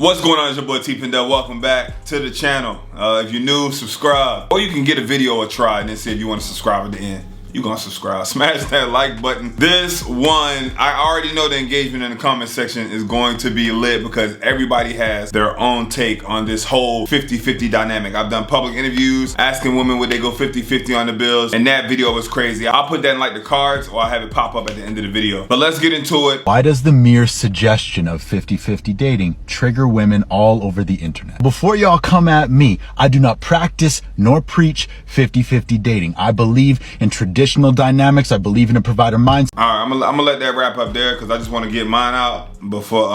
What's going on? It's your boy T Pindell. Welcome back to the channel. If you're new, subscribe. Or you can get a video a try and then see if you want to subscribe at the end. You're gonna subscribe. Smash that like button. This one, I already know the engagement in the comment section is going to be lit because everybody has their own take on this whole 50-50 dynamic. I've done public interviews asking women would they go 50-50 on the bills, and that video was crazy. I'll put that in like the cards or I'll have it pop up at the end of the video. But let's get into it. Why does the mere suggestion of 50-50 dating trigger women all over the internet? Before y'all come at me, I do not practice nor preach 50-50 dating. I believe in traditional dynamics. I believe in a provider mindset. All right, I'm gonna let that wrap up there because I just want to get mine out before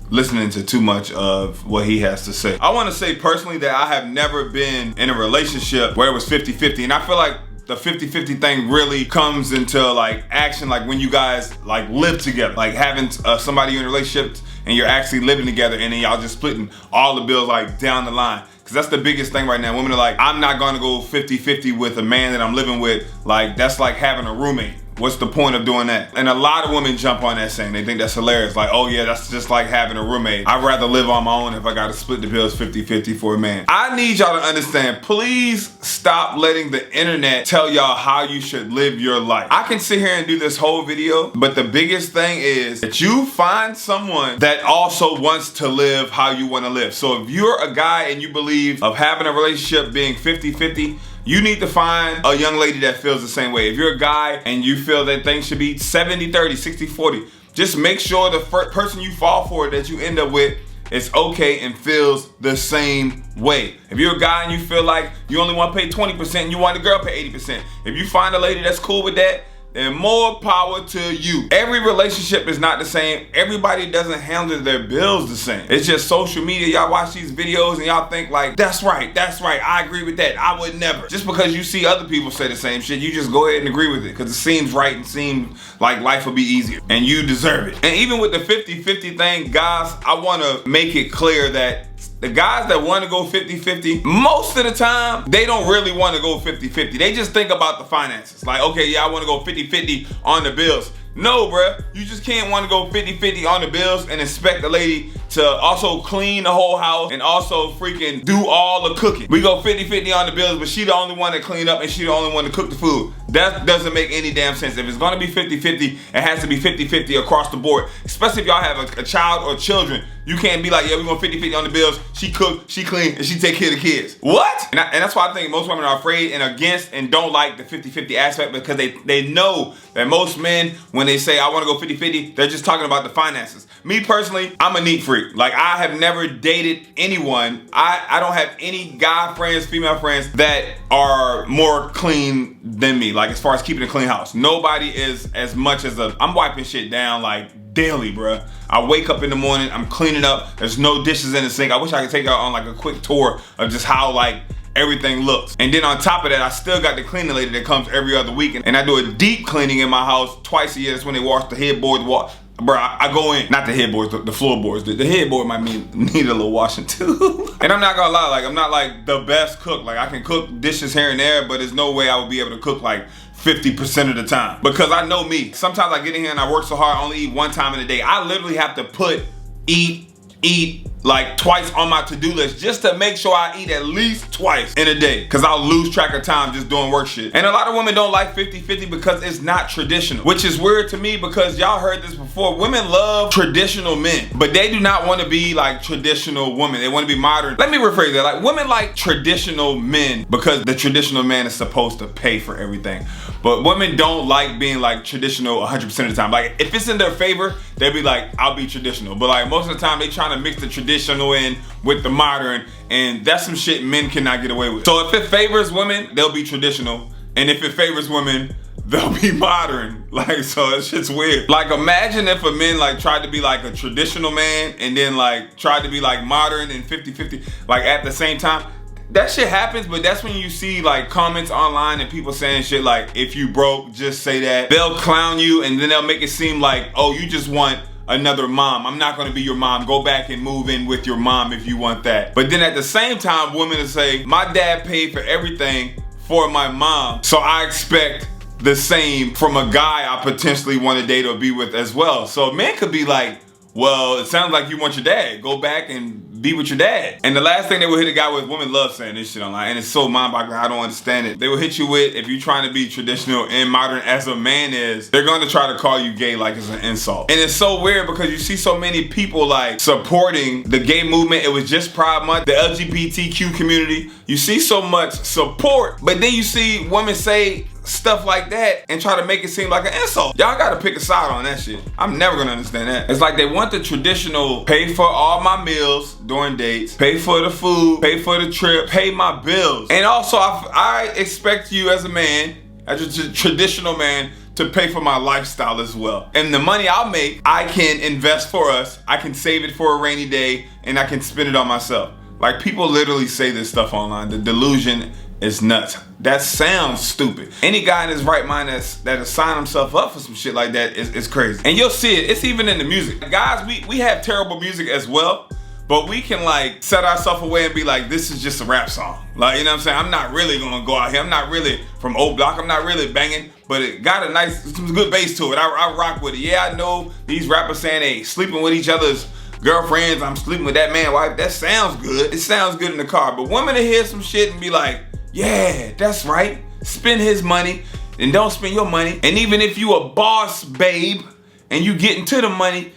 listening to too much of what he has to say. I want to say personally that I have never been in a relationship where it was 50-50, and I feel like the 50-50 thing really comes into like action like when you guys like live together, like having somebody you're in a relationship and you're actually living together and then y'all just splitting all the bills like down the line. Cause that's the biggest thing right now. Women are like, I'm not gonna go 50-50 with a man that I'm living with. Like, that's like having a roommate. What's the point of doing that? And a lot of women jump on that saying, they think that's hilarious. Like, oh yeah, that's just like having a roommate. I'd rather live on my own if I gotta split the bills 50-50 for a man. I need y'all to understand, please stop letting the internet tell y'all how you should live your life. I can sit here and do this whole video, but the biggest thing is that you find someone that also wants to live how you wanna live. So if you're a guy and you believe of having a relationship being 50-50, you need to find a young lady that feels the same way. If you're a guy and you feel that things should be 70-30, 60-40, just make sure the first person you fall for that you end up with is okay and feels the same way. If you're a guy and you feel like you only want to pay 20% and you want the girl to pay 80%, if you find a lady that's cool with that, then more power to you. Every relationship is not the same. Everybody doesn't handle their bills the same. It's just social media. Y'all watch these videos and y'all think like, that's right, I agree with that, I would never. Just because you see other people say the same shit, you just go ahead and agree with it because it seems right and seems like life will be easier and you deserve it. And even with the 50-50 thing, guys, I want to make it clear that the guys that want to go 50-50, most of the time, they don't really want to go 50-50. They just think about the finances. Like, okay, yeah, I want to go 50-50 on the bills. No, bruh, you just can't want to go 50-50 on the bills and expect the lady to also clean the whole house and also freaking do all the cooking. We go 50-50 on the bills, but she the only one that clean up and she the only one to cook the food. That doesn't make any damn sense. If it's gonna be 50-50, it has to be 50-50 across the board. Especially if y'all have a child or children. You can't be like, yeah, we're going 50-50 on the bills. She cook, she clean, and she take care of the kids. What? And that's why I think most women are afraid and against and don't like the 50-50 aspect because they know that most men, when they say, I want to go 50-50, they're just talking about the finances. Me personally, I'm a neat freak. Like, I have never dated anyone. I don't have any guy friends, female friends that are more clean than me. Like, as far as keeping a clean house. Nobody is as much as I'm wiping shit down like daily, bruh. I wake up in the morning, I'm cleaning up, there's no dishes in the sink. I wish I could take y'all on like a quick tour of just how like everything looks. And then on top of that, I still got the cleaning lady that comes every other week. And I do a deep cleaning in my house twice a year. That's when they wash the headboard. Bro, I go in, not the headboards, the floorboards. The headboard might need a little washing too. And I'm not gonna lie, like I'm not like the best cook. Like I can cook dishes here and there, but there's no way I would be able to cook like 50% of the time. Because I know me. Sometimes I get in here and I work so hard, I only eat one time in a day. I literally have to eat like twice on my to-do list just to make sure I eat at least twice in a day because I'll lose track of time just doing work shit. And a lot of women don't like 50-50 because it's not traditional, which is weird to me because y'all heard this before. Women love traditional men, but they do not want to be like traditional women. They want to be modern. Let me rephrase that. Like women like traditional men because the traditional man is supposed to pay for everything. But women don't like being like traditional 100% of the time. Like if it's in their favor, they'll be like, I'll be traditional. But like most of the time they trying to mix the traditional in with the modern, and that's some shit men cannot get away with. So if it favors women, they'll be traditional. And if it favors women, they'll be modern. Like, so that shit's weird. Like imagine if a man like tried to be like a traditional man and then like tried to be like modern and 50-50 like at the same time. That shit happens, but that's when you see like comments online and people saying shit like, if you broke, just say that. They'll clown you and then they'll make it seem like, oh, you just want another mom. I'm not gonna be your mom. Go back and move in with your mom if you want that. But then at the same time, women will say, my dad paid for everything for my mom, so I expect the same from a guy I potentially want to date or be with as well. So a man could be like, well, it sounds like you want your dad. Go back and be with your dad. And the last thing they will hit a guy with, women love saying this shit online, and it's so mind-boggling, I don't understand it. They will hit you with, if you're trying to be traditional and modern as a man is, they're going to try to call you gay like it's an insult. And it's so weird because you see so many people like supporting the gay movement. It was just Pride Month, the LGBTQ community. You see so much support, but then you see women say stuff like that and try to make it seem like an insult. Y'all gotta pick a side on that shit. I'm never gonna understand that. It's like they want the traditional, pay for all my meals during dates, pay for the food, pay for the trip, pay my bills. And also I expect you as a man, as a traditional man, to pay for my lifestyle as well. And the money I'll make, I can invest for us, I can save it for a rainy day, and I can spend it on myself. Like, people literally say this stuff online. The delusion is nuts. That sounds stupid. Any guy in his right mind that has signed himself up for some shit like that is crazy. And you'll see it, it's even in the music. Guys, we have terrible music as well, but we can like set ourselves away and be like, this is just a rap song. Like, you know what I'm saying? I'm not really gonna go out here. I'm not really from O Block. I'm not really banging, but it got some good bass to it. I rock with it. Yeah, I know these rappers saying they sleeping with each other's girlfriends. I'm sleeping with that man wife. That sounds good. It sounds good in the car. But women to hear some shit and be like, yeah, that's right. Spend his money and don't spend your money. And even if you a boss babe and you get into the money,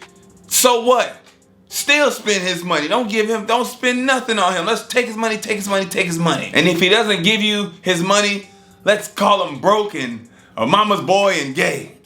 so what? Still spend his money. Don't spend nothing on him. Let's take his money, take his money, take his money. And if he doesn't give you his money, let's call him broke and a mama's boy and gay.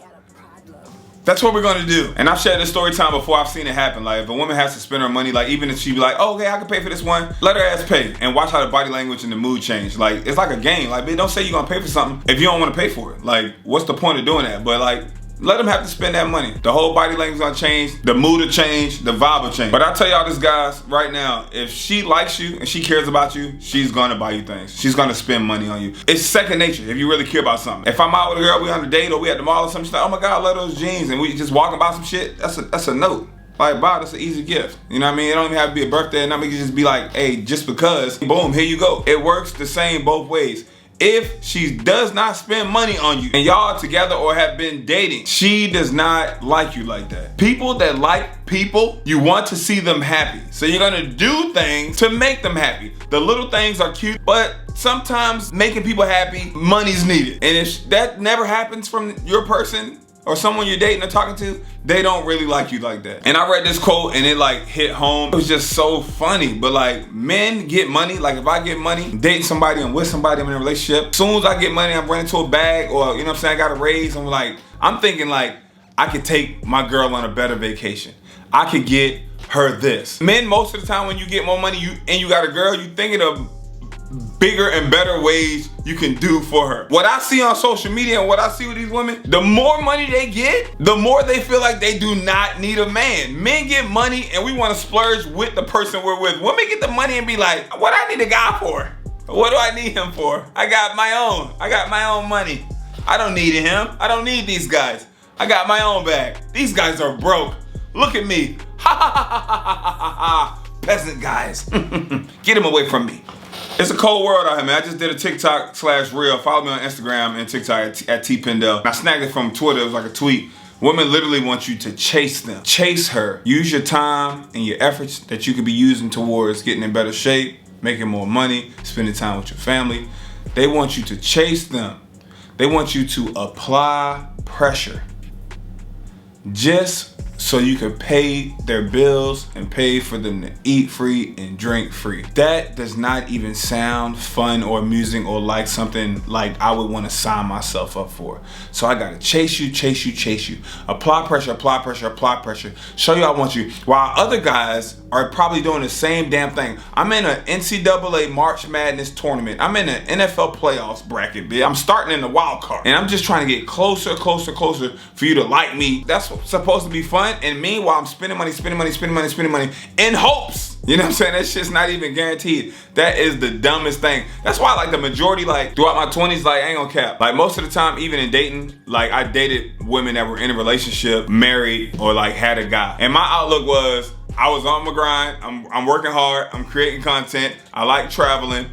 That's what we're gonna do. And I've shared this story time before. I've seen it happen. Like, if a woman has to spend her money, like, even if she be like, oh, okay, I can pay for this one, let her ass pay. And watch how the body language and the mood change. Like, it's like a game. Like, bitch, don't say you're gonna pay for something if you don't wanna pay for it. Like, what's the point of doing that? But like, let them have to spend that money. The whole body language gonna change, the mood will change, the vibe will change. But I tell y'all this, guys, right now, if she likes you and she cares about you, she's gonna buy you things. She's gonna spend money on you. It's second nature if you really care about something. If I'm out with a girl, we on a date or we at the mall or something, she's like, oh my God, I love those jeans, and we just walking by some shit, that's a note. Like, wow, that's an easy gift. You know what I mean? It don't even have to be a birthday, and I mean, you just be like, hey, just because, boom, here you go. It works the same both ways. If she does not spend money on you and y'all together or have been dating, she does not like you like that. People that like people, you want to see them happy. So you're gonna do things to make them happy. The little things are cute, but sometimes making people happy, money's needed. And if that never happens from your person or someone you're dating or talking to, they don't really like you like that. And I read this quote and it like hit home. It was just so funny. But like, men get money. Like, if I get money, dating somebody, I'm with somebody, I'm in a relationship. As soon as I get money, I'm running to a bag, or you know what I'm saying, I got a raise. I'm thinking like, I could take my girl on a better vacation. I could get her this. Men, most of the time when you get more money and you got a girl, you thinking of bigger and better ways you can do for her. What I see on social media and what I see with these women, the more money they get, the more they feel like they do not need a man. Men get money and we want to splurge with the person we're with. Women get the money and be like, what I need a guy for? What do I need him for? I got my own money. I don't need him. I don't need these guys. I got my own bag. These guys are broke. Look at me. Ha ha ha ha ha ha ha. Peasant guys. Get him away from me. It's a cold world out here, man. I just did a TikTok/reel. Follow me on Instagram and TikTok at TpindellTV. I snagged it from Twitter. It was like a tweet. Women literally want you to chase them. Chase her. Use your time and your efforts that you could be using towards getting in better shape, making more money, spending time with your family. They want you to chase them. They want you to apply pressure. Just so you can pay their bills and pay for them to eat free and drink free. That does not even sound fun or amusing or like something like I would want to sign myself up for. So I gotta chase you, chase you, chase you. Apply pressure, apply pressure, apply pressure. Show you I want you. While other guys are probably doing the same damn thing. I'm in an NCAA March Madness tournament. I'm in an NFL playoffs bracket, bitch. I'm starting in the wild card. And I'm just trying to get closer, closer, closer for you to like me. That's supposed to be fun. And meanwhile, I'm spending money in hopes. You know what I'm saying? That shit's not even guaranteed. That is the dumbest thing. That's why like the majority, like throughout my 20s, like I ain't gonna cap. Like most of the time, even in dating, like I dated women that were in a relationship, married, or like had a guy. And my outlook was, I was on my grind, I'm working hard, I'm creating content, I like traveling,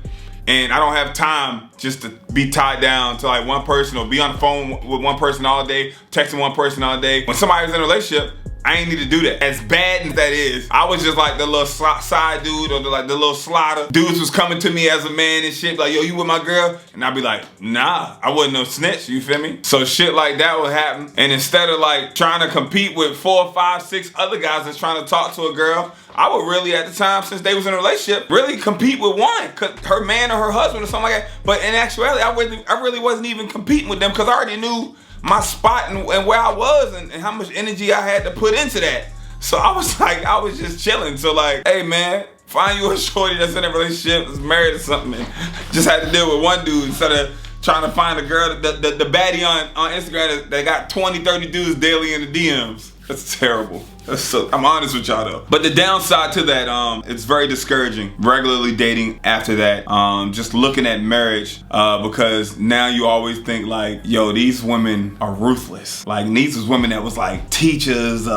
and I don't have time just to be tied down to like one person or be on the phone with one person all day, texting one person all day. When somebody was in a relationship, I ain't need to do that. As bad as that is, I was just like the little side dude or the little slider. Dudes was coming to me as a man and shit, like, yo, you with my girl? And I'd be like, nah, I wasn't no snitch, you feel me? So shit like that would happen. And instead of like trying to compete with 4, 5, 6 other guys that's trying to talk to a girl, I would really, at the time, since they was in a relationship, really compete with one, her man or her husband or something like that. But in actuality, I really wasn't even competing with them because I already knew my spot and where I was and how much energy I had to put into that. So I was just chilling. So like, hey man, find you a shorty that's in a relationship, that's married or something, and just had to deal with one dude instead of trying to find a girl, the baddie on Instagram that got 20, 30 dudes daily in the DMs. That's terrible. I'm honest with y'all though. But the downside to that, it's very discouraging. Regularly dating after that, just looking at marriage, because now you always think like, yo, these women are ruthless. Like these was women that was like teachers,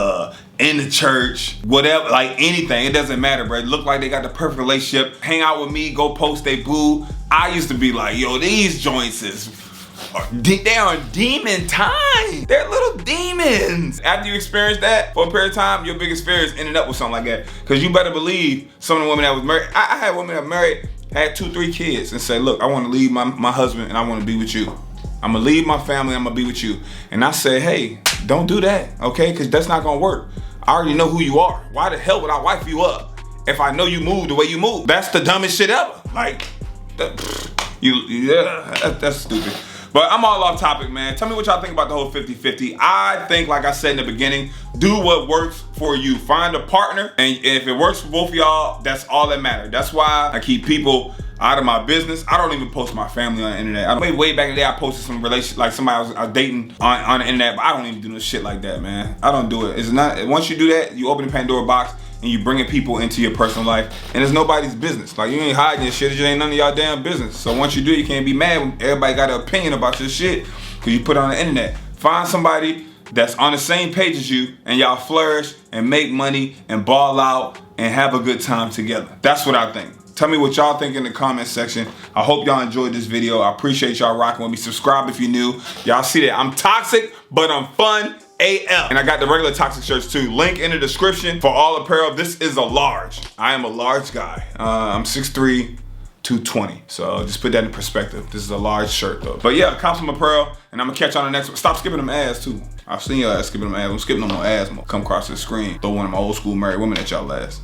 in the church, whatever, like anything, it doesn't matter, bro. It look like they got the perfect relationship. Hang out with me, go post they boo. I used to be like, yo, these joints they are demon time. They're little demons. After you experience that for a period of time, your biggest fear is ending up with something like that. Because you better believe some of the women that was married, I had women that married, had 2, 3 kids and said, look, I want to leave my husband and I want to be with you. I'm going to leave my family, I'm going to be with you. And I said, hey, don't do that, okay? Because that's not going to work. I already know who you are. Why the hell would I wife you up if I know you move the way you move? That's the dumbest shit ever. Like, that's stupid. But I'm all off topic, man. Tell me what y'all think about the whole 50-50. I think, like I said in the beginning, do what works for you. Find a partner, and if it works for both of y'all, that's all that matters. That's why I keep people out of my business. I don't even post my family on the internet. Way back in the day, I posted some relation, like somebody I was dating on the internet, but I don't even do no shit like that, man. I don't do it. It's not, once you do that, you open the Pandora box, and you bringing people into your personal life, and it's nobody's business. Like, you ain't hiding your shit, it just ain't none of y'all damn business. So once you do it, you can't be mad when everybody got an opinion about your shit, because you put it on the internet. Find somebody that's on the same page as you, and y'all flourish, and make money, and ball out, and have a good time together. That's what I think. Tell me what y'all think in the comment section. I hope y'all enjoyed this video. I appreciate y'all rocking with me. Subscribe if you're new. Y'all see that I'm toxic, but I'm fun AF. And I got the regular toxic shirts too. Link in the description for all apparel. This is a large. I am a large guy. I'm 6'3", 220. So just put that in perspective. This is a large shirt though. But yeah, cop some apparel, and I'm gonna catch you on the next one. Stop skipping them ads too. I've seen y'all skipping them ads. I'm skipping them on ads more. Come across the screen. Throw one of my old school married women at y'all last.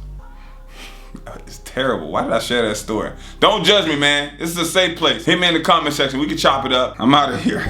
It's terrible. Why did I share that story? Don't judge me, man. This is a safe place. Hit me in the comment section. We can chop it up. I'm out of here.